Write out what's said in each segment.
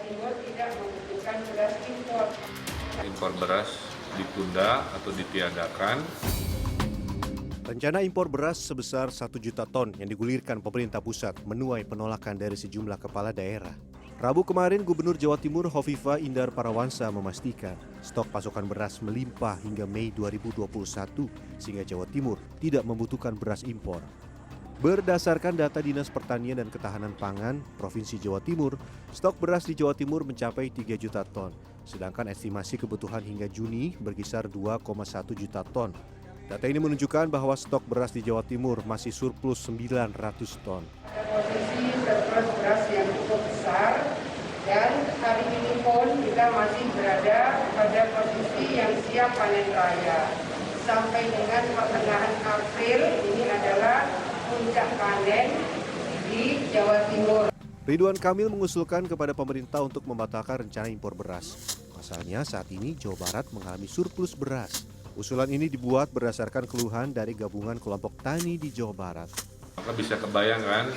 Timur tidak membutuhkan beras impor. Impor beras ditunda atau ditiadakan. Rencana impor beras sebesar 1 juta ton yang digulirkan pemerintah pusat menuai penolakan dari sejumlah kepala daerah. Rabu kemarin, Gubernur Jawa Timur Hovifah Indar Parawansa memastikan stok pasokan beras melimpah hingga Mei 2021 sehingga Jawa Timur tidak membutuhkan beras impor. Berdasarkan data Dinas Pertanian dan Ketahanan Pangan Provinsi Jawa Timur, stok beras di Jawa Timur mencapai 3 juta ton, sedangkan estimasi kebutuhan hingga Juni berkisar 2,1 juta ton. Data ini menunjukkan bahwa stok beras di Jawa Timur masih surplus 900 ton. Posisi surplus beras yang cukup besar dan hari ini pun kita masih berada pada posisi yang siap panen raya. Sampai dengan pertengahan April ini adalah puncak panen di Jawa Timur. Ridwan Kamil mengusulkan kepada pemerintah untuk membatalkan rencana impor beras. Pasalnya saat ini Jawa Barat mengalami surplus beras. Usulan ini dibuat berdasarkan keluhan dari gabungan kelompok tani di Jawa Barat. Maka bisa kebayangkan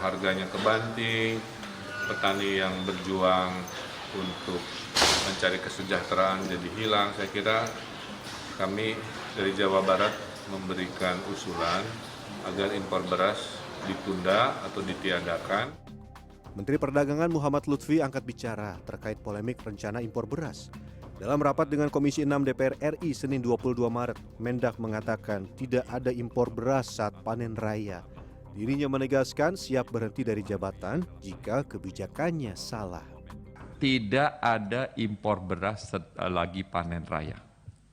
harganya kebanting, petani yang berjuang untuk mencari kesejahteraan jadi hilang. Saya kira kami dari Jawa Barat memberikan usulan agar impor beras ditunda atau ditiadakan. Menteri Perdagangan Muhammad Lutfi angkat bicara terkait polemik rencana impor beras. Dalam rapat dengan Komisi 6 DPR RI Senin 22 Maret, Mendak mengatakan tidak ada impor beras saat panen raya. Dirinya menegaskan siap berhenti dari jabatan jika kebijakannya salah. Tidak ada impor beras lagi panen raya.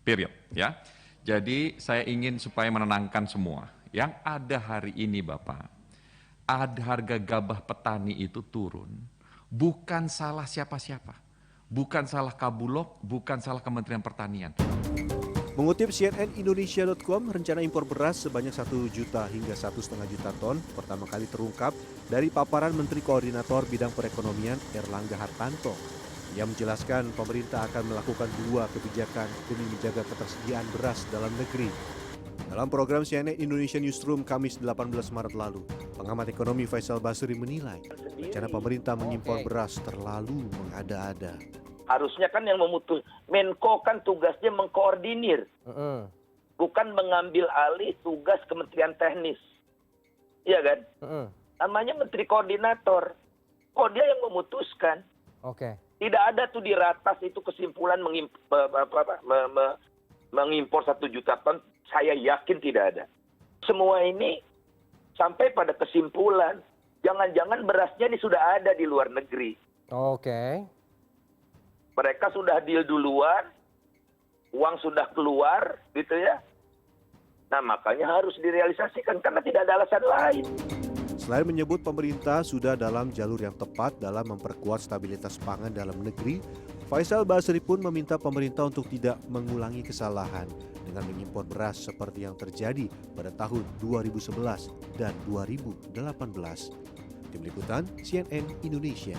Period, ya. Jadi saya ingin supaya menenangkan semua. Yang ada hari ini Bapak, ada harga gabah petani itu turun, bukan salah siapa-siapa. Bukan salah Kabulok, bukan salah Kementerian Pertanian. Mengutip cnnindonesia.com, rencana impor beras sebanyak 1 juta hingga 1,5 juta ton pertama kali terungkap dari paparan Menteri Koordinator Bidang Perekonomian Erlangga Hartanto. Ia menjelaskan pemerintah akan melakukan 2 kebijakan demi menjaga ketersediaan beras dalam negeri. Dalam program CNN Indonesia Newsroom Kamis 18 Maret lalu, pengamat ekonomi Faisal Basri menilai rencana pemerintah mengimpor beras terlalu mengada-ada. Harusnya kan yang memutus, Menko kan tugasnya mengkoordinir, bukan mengambil alih tugas Kementerian Teknis. Iya kan? Namanya Menteri Koordinator. Oh, dia yang memutuskan. Tidak ada tuh di ratas itu kesimpulan mengimpor 1 juta ton. Saya yakin tidak ada. Semua ini sampai pada kesimpulan, jangan-jangan berasnya ini sudah ada di luar negeri. Mereka sudah deal duluan, uang sudah keluar, gitu ya. Nah, makanya harus direalisasikan karena tidak ada alasan lain. Selain menyebut pemerintah sudah dalam jalur yang tepat dalam memperkuat stabilitas pangan dalam negeri, Faisal Basri pun meminta pemerintah untuk tidak mengulangi kesalahan dengan mengimpor beras seperti yang terjadi pada tahun 2011 dan 2018. Tim Liputan CNN Indonesia.